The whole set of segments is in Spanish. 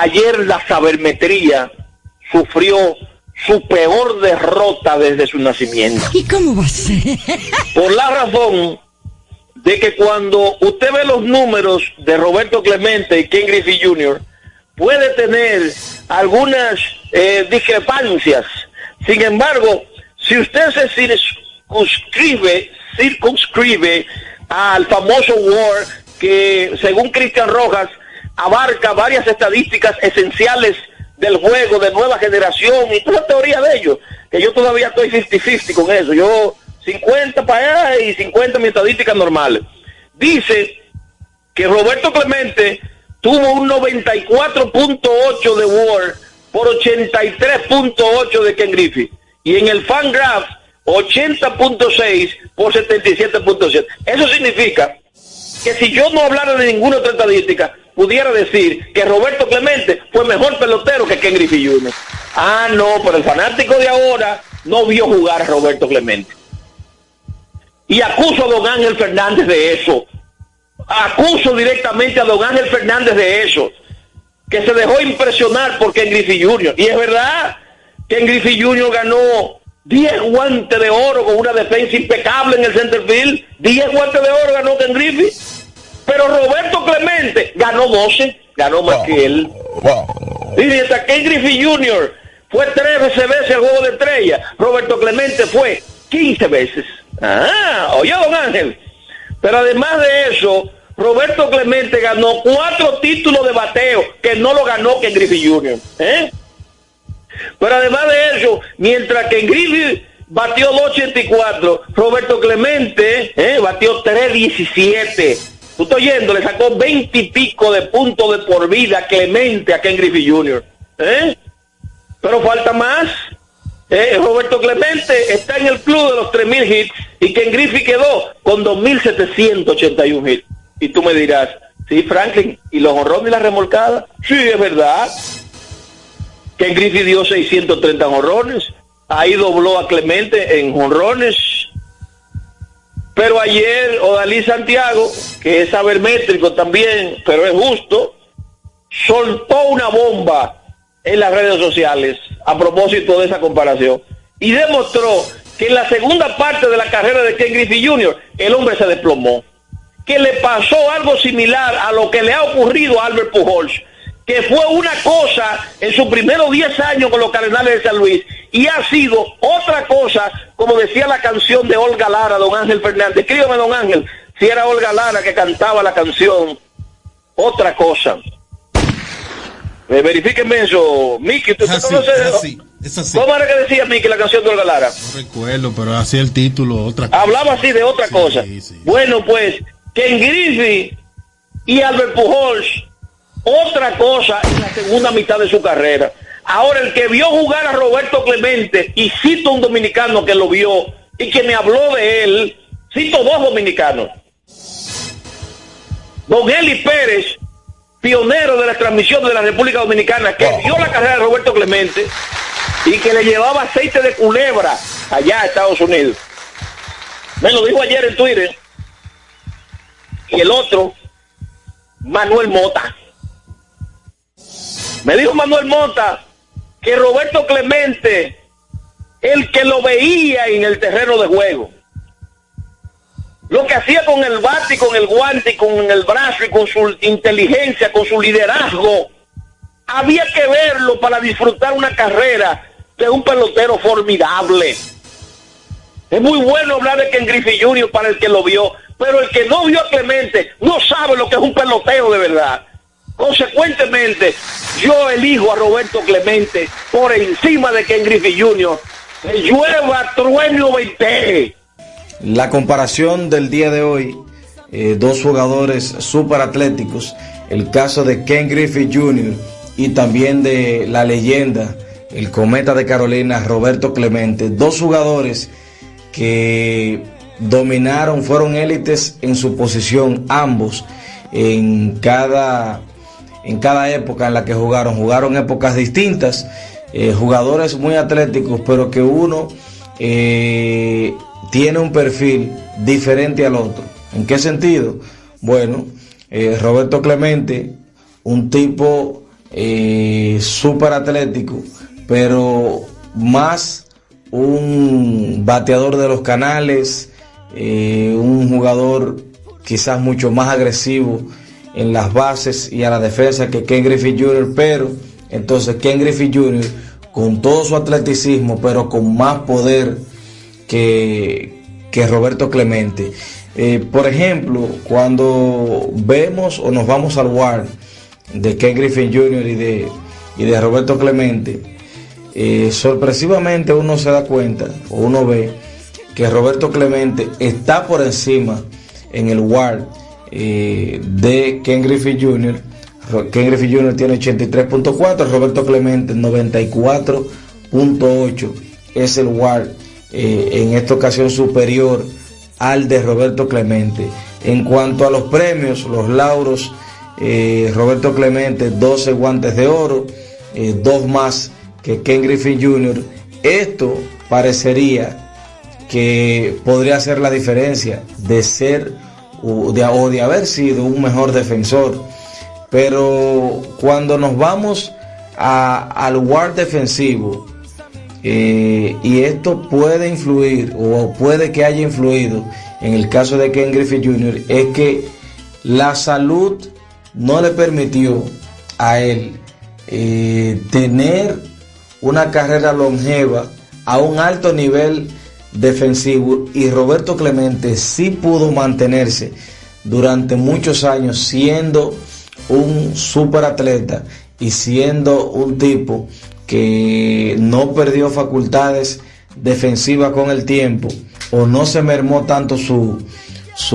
ayer la sabermetría sufrió su peor derrota desde su nacimiento. ¿Y cómo va a ser? Por la razón de que cuando usted ve los números de Roberto Clemente y Ken Griffey Jr., puede tener algunas discrepancias. Sin embargo, si usted se circunscribe al famoso WAR, que según Cristian Rojas abarca varias estadísticas esenciales del juego de nueva generación y toda la teoría de ellos, que yo todavía estoy 50-50 con eso, yo 50 para allá y 50 mi estadísticas normales. Dice que Roberto Clemente tuvo un 94.8 de WAR por 83.8 de Ken Griffey, y en el Fangraph 80.6 por 77.7. Eso significa que si yo no hablara de ninguna otra estadística, pudiera decir que Roberto Clemente fue mejor pelotero que Ken Griffey Jr. Ah, no, pero el fanático de ahora no vio jugar a Roberto Clemente. Y acuso a don Ángel Fernández de eso. Acuso directamente a don Ángel Fernández de eso, que se dejó impresionar por Ken Griffey Jr. Y es verdad, Ken Griffey Jr. ganó 10 guantes de oro con una defensa impecable en el center field. 10 guantes de oro ganó Ken Griffey. Pero Roberto Clemente ganó 12, ganó más que él. Y mientras Ken Griffey Jr. fue 13 veces al Juego de Estrellas, Roberto Clemente fue 15 veces. Ah, oye, don Ángel. Pero además de eso, Roberto Clemente ganó 4 títulos de bateo que no lo ganó Ken Griffey Jr. Pero además de eso, mientras que Griffey batió 284, Roberto Clemente batió 317. Tú estás oyendo, le sacó 20 y pico de puntos de por vida Clemente a Ken Griffey Jr. Pero falta más. Roberto Clemente está en el club de los 3,000 hits y Ken Griffey quedó con 2,781 hits. Y tú me dirás, sí, Franklin, ¿y los jonrones y la remolcada? Sí, es verdad. Ken Griffey dio 630 jonrones. Ahí dobló a Clemente en jonrones. Pero ayer Odalí Santiago, que es sabermétrico también, pero es justo, soltó una bomba en las redes sociales a propósito de esa comparación y demostró que en la segunda parte de la carrera de Ken Griffey Jr. el hombre se desplomó, que le pasó algo similar a lo que le ha ocurrido a Albert Pujols, que fue una cosa en sus primeros 10 años con los Cardenales de San Luis y ha sido otra cosa, como decía la canción de Olga Lara, don Ángel Fernández. Escríbame, don Ángel, si era Olga Lara que cantaba la canción Otra Cosa. Verifíquenme eso, Miki. ¿Tú conoces? Es así. ¿Cómo era que decía Miki la canción de Olga Lara? No recuerdo, pero así el título, Otra Cosa. Hablaba así de otra cosa. Sí. Bueno, pues, Ken Griffey y Albert Pujols, otra cosa en la segunda mitad de su carrera. Ahora, el que vio jugar a Roberto Clemente, y cito un dominicano que lo vio y que me habló de él, cito 2 dominicanos. Don Eli Pérez, pionero de las transmisiones de la República Dominicana, que vio la carrera de Roberto Clemente y que le llevaba aceite de culebra allá a Estados Unidos. Me lo dijo ayer en Twitter. Y el otro, Manuel Mota. Me dijo Manuel Mota que Roberto Clemente, el que lo veía en el terreno de juego, lo que hacía con el bate y con el guante y con el brazo y con su inteligencia, con su liderazgo, había que verlo para disfrutar una carrera de un pelotero formidable. Es muy bueno hablar de Ken Griffey Jr. para el que lo vio, pero el que no vio a Clemente no sabe lo que es un pelotero de verdad. Consecuentemente, yo elijo a Roberto Clemente por encima de Ken Griffey Jr. Que llueva, truene o ventee. La comparación del día de hoy, 2 jugadores súper atléticos, el caso de Ken Griffey Jr. y también de la leyenda, el Cometa de Carolina, Roberto Clemente, 2 jugadores que dominaron, fueron élites en su posición, ambos, en cada época en la que jugaron épocas distintas, jugadores muy atléticos, pero que uno tiene un perfil diferente al otro. ¿En qué sentido? Bueno, Roberto Clemente, un tipo súper atlético, pero más un bateador de los canales, un jugador quizás mucho más agresivo en las bases y a la defensa que Ken Griffey Jr., pero entonces Ken Griffey Jr. con todo su atleticismo, pero con más poder que Roberto Clemente. Por ejemplo, cuando vemos o nos vamos al WAR de Ken Griffey Jr. y de Roberto Clemente, sorpresivamente uno se da cuenta o uno ve que Roberto Clemente está por encima en el WAR de Ken Griffey Jr. Ken Griffey Jr. tiene 83.4, Roberto Clemente 94.8 es el WAR en esta ocasión superior al de Roberto Clemente. En cuanto a los premios, los lauros, Roberto Clemente 12 guantes de oro, 2 más que Ken Griffey Jr. Esto parecería que podría ser la diferencia de ser o de haber sido un mejor defensor, pero cuando nos vamos al WAR defensivo, y esto puede influir o puede que haya influido en el caso de Ken Griffey Jr., es que la salud no le permitió a él tener una carrera longeva a un alto nivel defensivo, y Roberto Clemente sí pudo mantenerse durante muchos años siendo un superatleta y siendo un tipo que no perdió facultades defensivas con el tiempo, o no se mermó tanto su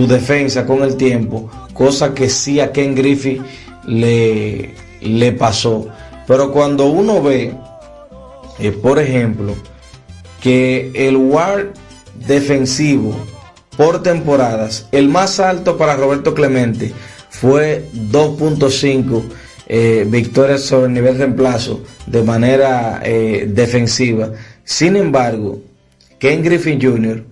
defensa con el tiempo, cosa que sí a Ken Griffey le pasó. Pero cuando uno ve, por ejemplo, que el WAR defensivo por temporadas, el más alto para Roberto Clemente fue 2.5 victorias sobre el nivel reemplazo de manera defensiva. Sin embargo, Ken Griffey Jr.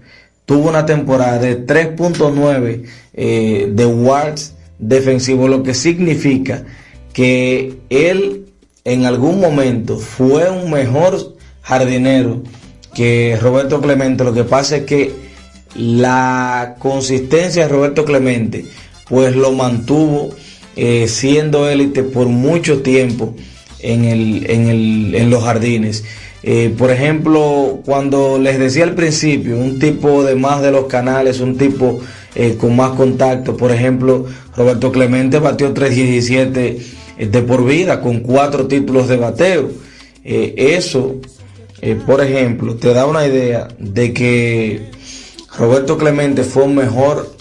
tuvo una temporada de 3.9 de WARs defensivo, lo que significa que él en algún momento fue un mejor jardinero que Roberto Clemente. Lo que pasa es que la consistencia de Roberto Clemente pues lo mantuvo siendo élite por mucho tiempo en los jardines. Por ejemplo, cuando les decía al principio, un tipo de más de los canales, un tipo con más contacto. Por ejemplo, Roberto Clemente batió 317 de por vida con 4 títulos de bateo. Eso, por ejemplo, te da una idea de que Roberto Clemente fue un mejor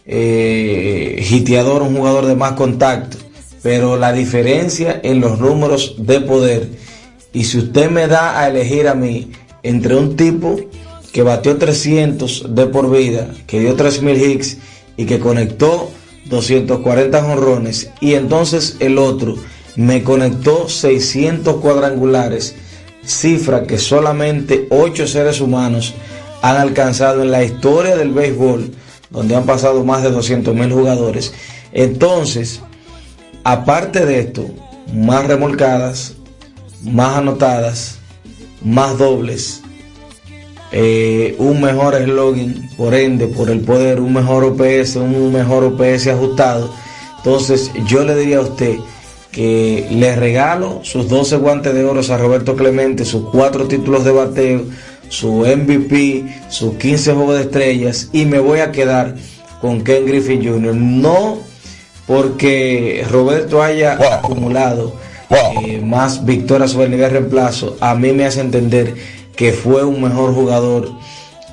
hiteador, un jugador de más contacto, pero la diferencia en los números de poder, y si usted me da a elegir a mí entre un tipo que batió 300 de por vida, que dio 3000 hits y que conectó 240 jonrones, y entonces el otro me conectó 600 cuadrangulares, cifra que solamente 8 seres humanos han alcanzado en la historia del béisbol, donde han pasado más de 200,000 jugadores. Entonces, aparte de esto, más remolcadas, más anotadas, más dobles, un mejor slogan, por ende, por el poder, un mejor OPS ajustado. Entonces, yo le diría a usted que le regalo sus 12 guantes de oro a Roberto Clemente, sus 4 títulos de bateo, su MVP, sus 15 juegos de estrellas, y me voy a quedar con Ken Griffey Jr. No porque Roberto haya acumulado más victorias sobre el nivel reemplazo, a mí me hace entender que fue un mejor jugador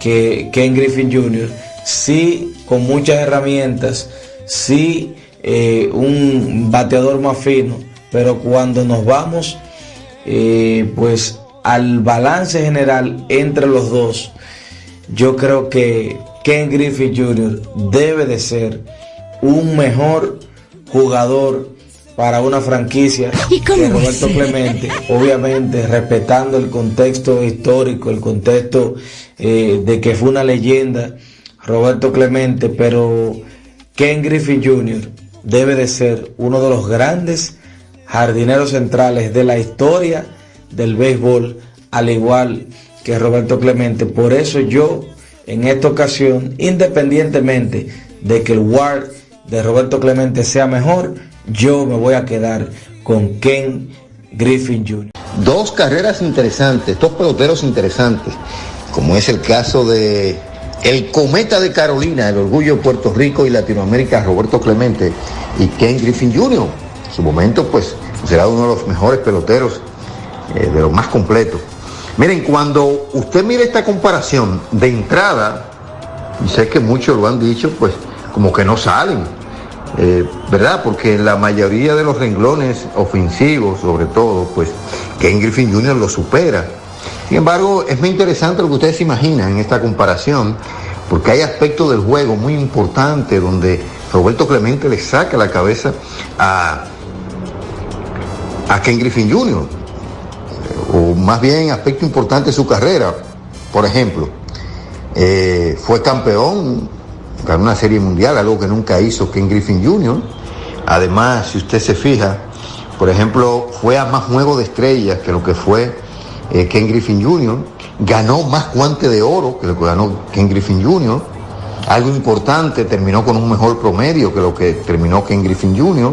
que Ken Griffey Jr. Sí, con muchas herramientas, sí, un bateador más fino, pero cuando nos vamos pues al balance general entre los dos, yo creo que Ken Griffey Jr. debe de ser un mejor jugador para una franquicia que Roberto Clemente, obviamente respetando el contexto histórico, el contexto de que fue una leyenda Roberto Clemente, pero Ken Griffey Jr. debe de ser uno de los grandes jardineros centrales de la historia del béisbol, al igual que Roberto Clemente. Por eso yo, en esta ocasión, independientemente de que el WAR de Roberto Clemente sea mejor, yo me voy a quedar con Ken Griffey Jr. Dos carreras interesantes, dos peloteros interesantes, como es el caso de el Cometa de Carolina, el orgullo de Puerto Rico y Latinoamérica, Roberto Clemente, y Ken Griffey Jr. En su momento, pues, será uno de los mejores peloteros, de los más completos. Miren, cuando usted mira esta comparación de entrada, y sé que muchos lo han dicho, pues, como que no salen, ¿verdad? Porque la mayoría de los renglones ofensivos, sobre todo, pues, Ken Griffey Jr. lo supera. Sin embargo, es muy interesante lo que ustedes se imaginan en esta comparación, porque hay aspectos del juego muy importantes donde Roberto Clemente le saca la cabeza a Ken Griffey Jr., o más bien aspecto importante de su carrera. Por ejemplo, fue campeón, ganó una serie mundial, algo que nunca hizo Ken Griffey Jr. Además, si usted se fija, por ejemplo, fue a más juegos de estrellas que lo que fue Ken Griffey Jr., ganó más guantes de oro que lo que ganó Ken Griffey Jr., algo importante, terminó con un mejor promedio que lo que terminó Ken Griffey Jr.,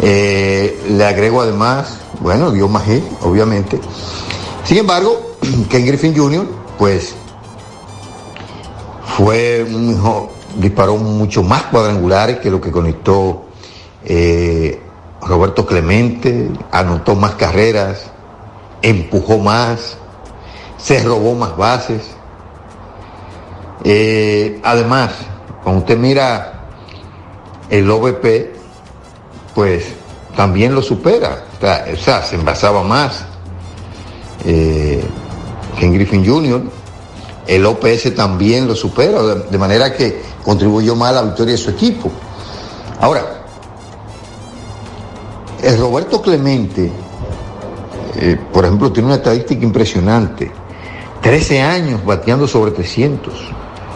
le agrego además, bueno, dio más hit, obviamente. Sin embargo, Ken Griffey Jr., pues, fue un mejor, disparó mucho más cuadrangulares que lo que conectó Roberto Clemente, anotó más carreras, empujó más, se robó más bases. Además, cuando usted mira el OVP, pues también lo supera, o sea, se envasaba más Ken Griffey Jr., el OPS también lo supera, de manera que contribuyó más a la victoria de su equipo. Ahora, el Roberto Clemente, por ejemplo, tiene una estadística impresionante, 13 años bateando sobre 300,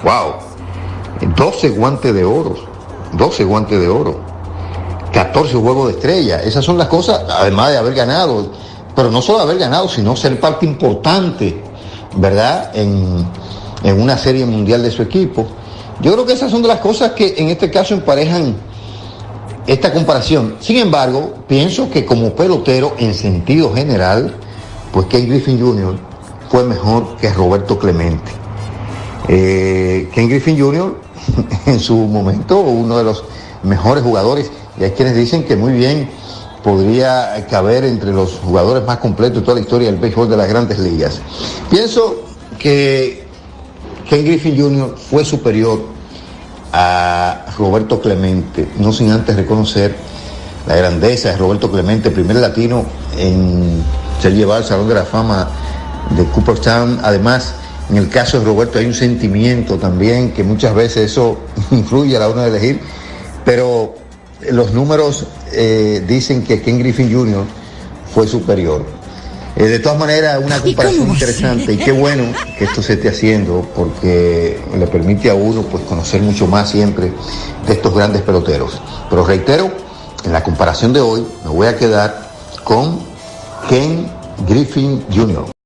wow, 12 guantes de oro, 14 juegos de estrella. Esas son las cosas, además de haber ganado, pero no solo haber ganado, sino ser parte importante, ¿verdad?, en una serie mundial de su equipo. Yo creo que esas son de las cosas que en este caso emparejan esta comparación. Sin embargo, pienso que como pelotero, en sentido general, pues Ken Griffey Jr. fue mejor que Roberto Clemente. Ken Griffey Jr. en su momento, uno de los mejores jugadores, y hay quienes dicen que muy bien podría caber entre los jugadores más completos de toda la historia del béisbol de las grandes ligas. Pienso que Ken Griffey Jr. fue superior a Roberto Clemente, no sin antes reconocer la grandeza de Roberto Clemente, primer latino en ser llevado al Salón de la Fama de Cooperstown. Además, en el caso de Roberto hay un sentimiento también que muchas veces eso influye a la hora de elegir, pero los números dicen que Ken Griffey Jr. fue superior. De todas maneras, una comparación interesante, y qué bueno que esto se esté haciendo, porque le permite a uno, pues, conocer mucho más siempre de estos grandes peloteros. Pero reitero, en la comparación de hoy me voy a quedar con Ken Griffey Jr.